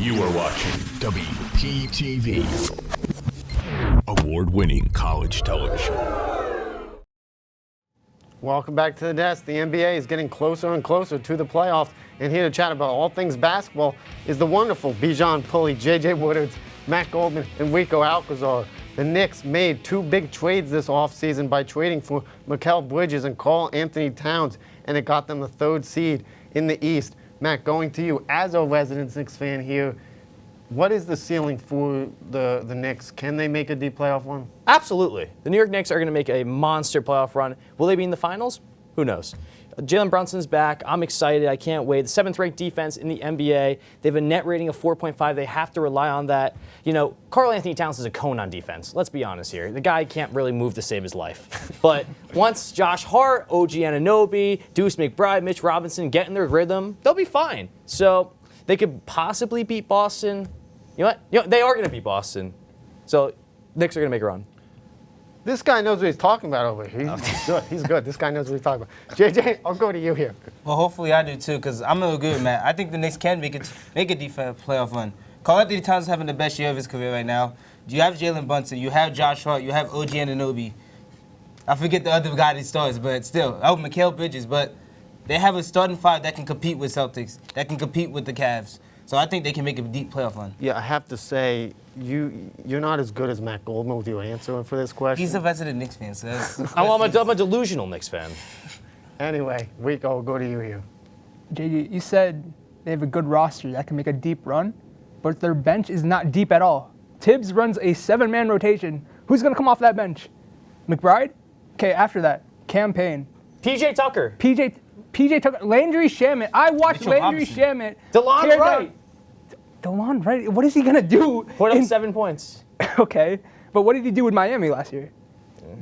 You are watching WPTV, award-winning college television. Welcome back to the desk. The NBA is getting closer and closer to the playoffs. And here to chat about all things basketball is the wonderful Bijan, Pulley, J.J. Woodards, Matt Goldman, and Rico Alcazar. The Knicks made two big trades this offseason by trading for Mikal Bridges and Karl Anthony Towns, and it got them the third seed in the East. Matt, going to you as a resident Knicks fan here, what is the ceiling for the Knicks? Can they make a deep playoff run? Absolutely. The New York Knicks are going to make a monster playoff run. Will they be in the finals? Who knows? Jalen Brunson's back. I'm excited. I can't wait. The seventh-ranked defense in the NBA. They have a net rating of 4.5. They have to rely on that. You know, Karl Anthony Towns is a cone on defense. Let's be honest here. The guy can't really move to save his life. But once Josh Hart, OG Anunoby, Deuce McBride, Mitch Robinson get in their rhythm, they'll be fine. So they could possibly beat Boston. You know what? You know, they are going to beat Boston. So Knicks are going to make a run. This guy knows what he's talking about over here. He's good. He's good. This guy knows what he's talking about. JJ, I'll go to you here. Well, hopefully I do too, because I'm gonna agree with Matt. I think the Knicks can make a defensive playoff run. Karl Anthony Towns is having the best year of his career right now. You have Jalen Brunson, you have Josh Hart, you have OG Anunoby. I forget the other guy that starts, but still, Mikal Bridges. But they have a starting five that can compete with Celtics, that can compete with the Cavs. So I think they can make a deep playoff run. Yeah, I have to say, you're not as good as Matt Goldman with your answer for this question. He's a resident Knicks fan, so that's I'm a delusional Knicks fan. Anyway, Rico, I'll go to you here. JJ, you said they have a good roster that can make a deep run, but their bench is not deep at all. Tibbs runs a 7-man rotation. Who's going to come off that bench? McBride? Okay, after that, Cam Payne. PJ Tucker. PJ Tucker. Landry Shamet. I watched Mitchell Landry Robinson. Shamet. DeLon Wright. DeLon Wright? What is he going to do? Put up 7 points. Okay, but what did he do with Miami last year?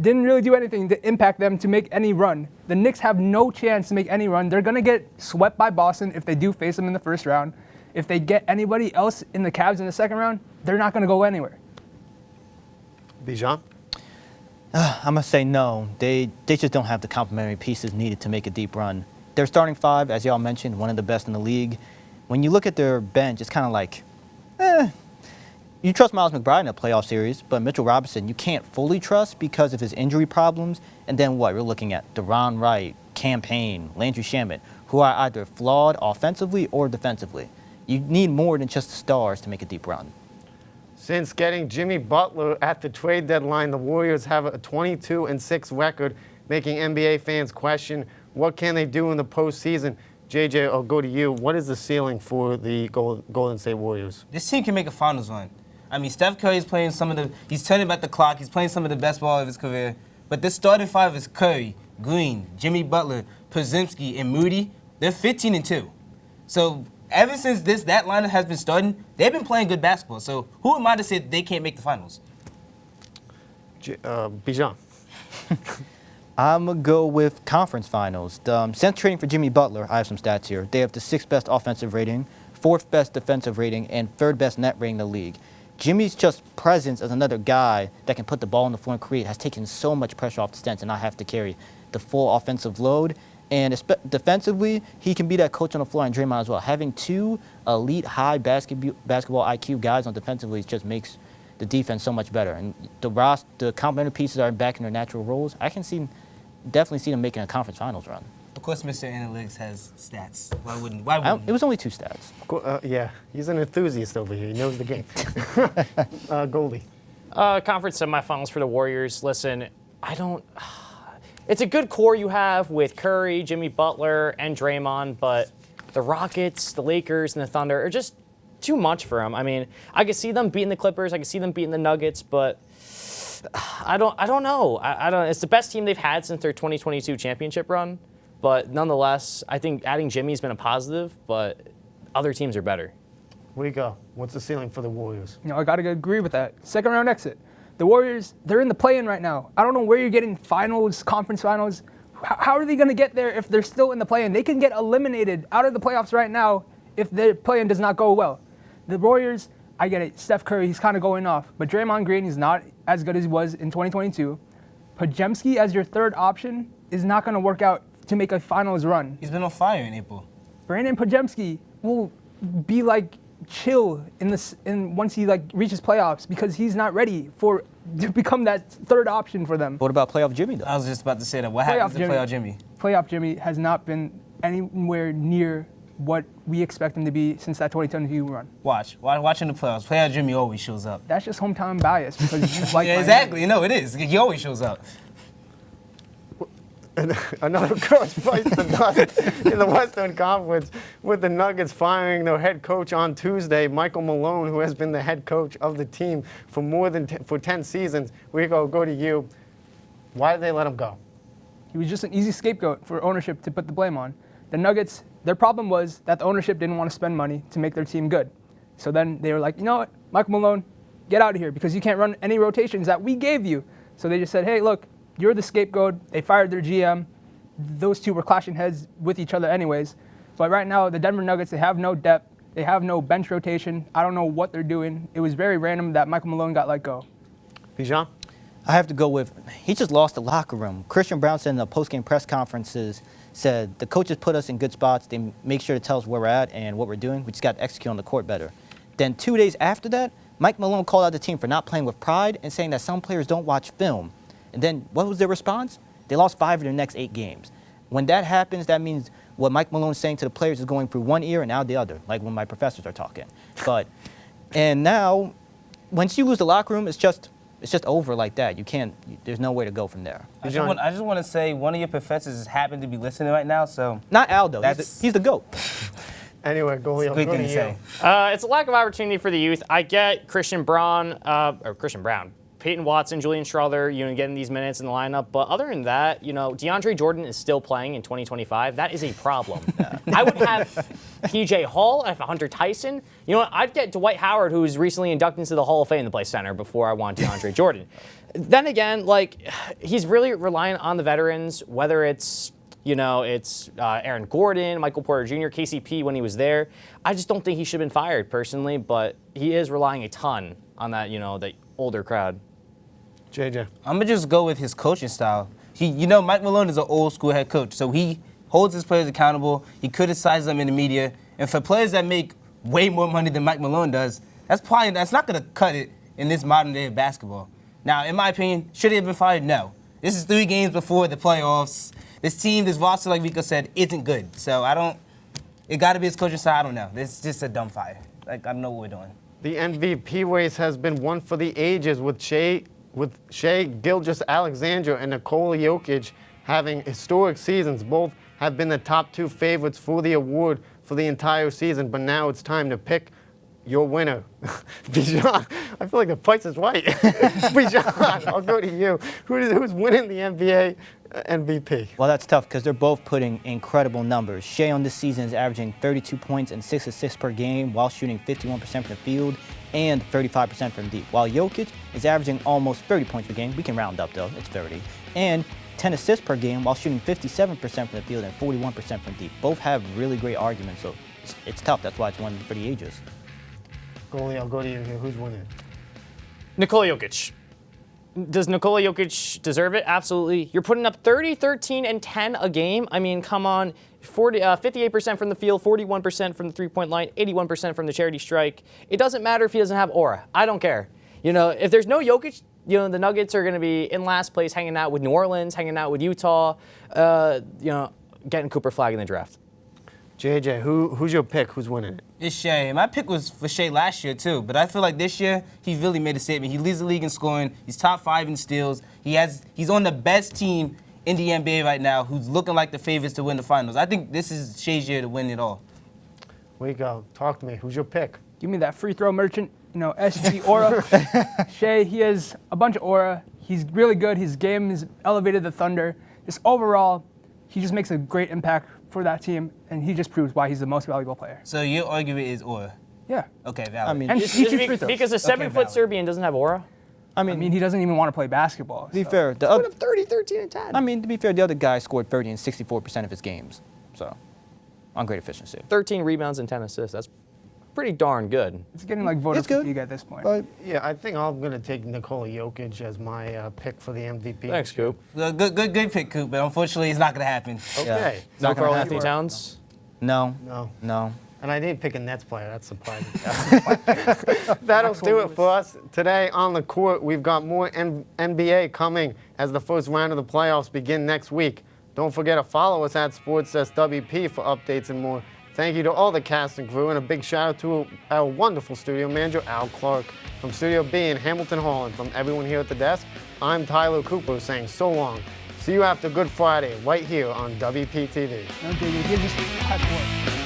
Didn't really do anything to impact them to make any run. The Knicks have no chance to make any run. They're going to get swept by Boston if they do face them in the first round. If they get anybody else in the Cavs in the second round, they're not going to go anywhere. Bijan? I'm going to say no. They just don't have the complementary pieces needed to make a deep run. Their starting five, as y'all mentioned, one of the best in the league. When you look at their bench, it's kind of like, you trust Miles McBride in a playoff series, but Mitchell Robinson you can't fully trust because of his injury problems. And then what? We're looking at DeLon Wright, Cam Payne, Landry Shamet, who are either flawed offensively or defensively. You need more than just the stars to make a deep run. Since getting Jimmy Butler at the trade deadline, the Warriors have a 22-6 record, making NBA fans question what can they do in the postseason. JJ, I'll go to you. What is the ceiling for the Golden State Warriors? This team can make a finals run. I mean, Steph Curry is playing he's turning back the clock. He's playing some of the best ball of his career. But this starting five is Curry, Green, Jimmy Butler, Podziemski, and Moody. They're 15-2. So ever since that lineup has been starting, they've been playing good basketball. So who am I to say they can't make the finals? Bijan. I'm going to go with conference finals. Since trading for Jimmy Butler, I have some stats here. They have the 6th best offensive rating, 4th best defensive rating, and 3rd best net rating in the league. Jimmy's just presence as another guy that can put the ball on the floor and create has taken so much pressure off the Stents and not have to carry the full offensive load. And defensively, he can be that coach on the floor and Draymond as well. Having two elite high basketball IQ guys on defensively just makes the defense so much better. And the complementary pieces are back in their natural roles. I can definitely see them making a conference finals run. Of course, Mr. Analytics has stats. Why wouldn't? It was only 2 stats. Yeah, he's an enthusiast over here. He knows the game. Goldie. Conference semifinals for the Warriors. Listen, it's a good core you have with Curry, Jimmy Butler, and Draymond, but the Rockets, the Lakers, and the Thunder are just too much for them. I mean, I could see them beating the Clippers. I could see them beating the Nuggets, but I don't know. It's the best team they've had since their 2022 championship run, but nonetheless, I think adding Jimmy's been a positive, but other teams are better. Where you go? What's the ceiling for the Warriors? I got to agree with that. Second round exit. The Warriors, they're in the play-in right now. I don't know where you're getting finals, conference finals. How are they going to get there if they're still in the play-in? They can get eliminated out of the playoffs right now if the play-in does not go well. The Warriors, I get it. Steph Curry, he's kind of going off. But Draymond Green is not as good as he was in 2022. Podziemski as your third option is not going to work out to make a finals run. He's been on fire in April. Brandon Podziemski will be like chill once he like reaches playoffs because he's not ready to become that third option for them. What about playoff Jimmy though? I was just about to say that. What happens to playoff Jimmy? Playoff Jimmy has not been anywhere near what we expect him to be since that 2022 run. Watching the playoffs, playoff Jimmy always shows up. That's just hometown bias because you like Yeah, exactly. No, it is. He always shows up. Another coach fights the Nuggets in the Western Conference with the Nuggets firing their head coach on Tuesday, Michael Malone, who has been the head coach of the team for more than 10 seasons. Rico, go to you. Why did they let him go? He was just an easy scapegoat for ownership to put the blame on. The Nuggets, their problem was that the ownership didn't want to spend money to make their team good. So then they were like, you know what, Michael Malone, get out of here because you can't run any rotations that we gave you. So they just said, hey, look, you're the scapegoat. They fired their GM. Those two were clashing heads with each other anyways. But right now, the Denver Nuggets, they have no depth. They have no bench rotation. I don't know what they're doing. It was very random that Michael Malone got let go. Bijan? I have to go with, he just lost the locker room. Christian Brown said in the post-game press conferences, said the coaches put us in good spots. They make sure to tell us where we're at and what we're doing. We just got to execute on the court better. Then 2 days after that, Mike Malone called out the team for not playing with pride and saying that some players don't watch film. And then what was their response? They lost 5 of their next 8 games. When that happens, that means what Mike Malone is saying to the players is going through one ear and out the other, like when my professors are talking. And now, once you lose the locker room, it's just over like that. There's no way to go from there. I just want to say one of your professors just happened to be listening right now, so. Not Aldo. He's the GOAT. Anyway, Golio, Quick go thing to to you. say. It's a lack of opportunity for the youth. I get Christian Brown, Peyton Watson, Julian Strother, getting these minutes in the lineup. But other than that, DeAndre Jordan is still playing in 2025. That is a problem. I would have PJ Hall. I have Hunter Tyson. You know what? I'd get Dwight Howard, who was recently inducted into the Hall of Fame to play center before I want DeAndre Jordan. Then again, he's really relying on the veterans, whether it's Aaron Gordon, Michael Porter Jr., KCP when he was there. I just don't think he should have been fired personally, but he is relying a ton on that, the older crowd. JJ. I'm going to just go with his coaching style. Mike Malone is an old school head coach, so he holds his players accountable. He criticizes them in the media. And for players that make way more money than Mike Malone does, that's not going to cut it in this modern day of basketball. Now, in my opinion, should he have been fired? No. This is 3 games before the playoffs. This team, this roster, like Rico said, isn't good. So it got to be his coaching style. I don't know. This is just a dumb fire. I don't know what we're doing. The MVP race has been one for the ages with Shai Gilgeous-Alexander and Nikola Jokic having historic seasons. Both have been the top 2 favorites for the award for the entire season, but now it's time to pick your winner. Bijan, I feel like the price is right. Bijan, I'll go to you. Who's winning the NBA MVP? Well, that's tough because they're both putting incredible numbers. Shai on this season is averaging 32 points and 6 assists per game while shooting 51% from the field and 35% from deep, while Jokic is averaging almost 30 points per game. We can round up, though. It's 30. And 10 assists per game while shooting 57% from the field and 41% from deep. Both have really great arguments, so it's tough. That's why it's one for the ages. Goalie, I'll go to you here. Who's winning? Nikola Jokic. Does Nikola Jokic deserve it? Absolutely. You're putting up 30, 13, and 10 a game. I mean, come on. 58% from the field, 41% from the three-point line, 81% from the charity strike. It doesn't matter if he doesn't have aura. I don't care. If there's no Jokic, the Nuggets are going to be in last place, hanging out with New Orleans, hanging out with Utah, getting Cooper Flag in the draft. JJ, who's your pick? Who's winning it? It's Shai. My pick was for Shai last year, too. But I feel like this year, he really made a statement. He leads the league in scoring. He's top 5 in steals. He's on the best team in the NBA right now who's looking like the favorites to win the finals. I think this is Shai's year to win it all. Rico, talk to me. Who's your pick? Give me that free throw merchant, SG aura. Shai, he has a bunch of aura. He's really good. His game has elevated the Thunder. Just overall, he just makes a great impact for that team, and he just proves why he's the most valuable player. So your argument is aura? Yeah. Okay, valid. And he shoots free throws. Because a 7-foot Serbian doesn't have aura? I mean, he doesn't even want to play basketball. To be fair, Put up 30, 13, and 10. to be fair, the other guy scored 30 and 64% of his games, so on great efficiency. 13 rebounds and 10 assists. That's pretty darn good. It's getting like voter fatigue at this point. But Yeah, I think I'm going to take Nikola Jokic as my pick for the MVP. Thanks, Coop. Good pick, Coop, but unfortunately it's not going to happen. Okay. No not gonna Karl happen. Anthony Towns? no, No. no. And I did pick a Nets player. That's surprising. That'll do it for us today on the court. We've got more NBA coming as the first round of the playoffs begin next week. Don't forget to follow us at SportsSWP for updates and more. Thank you to all the cast and crew, and a big shout out to our wonderful studio manager, Al Clark. From Studio B in Hamilton Hall, and from everyone here at the desk, I'm Tyler Cooper saying so long. See you after Good Friday right here on WPTV. No, David, give us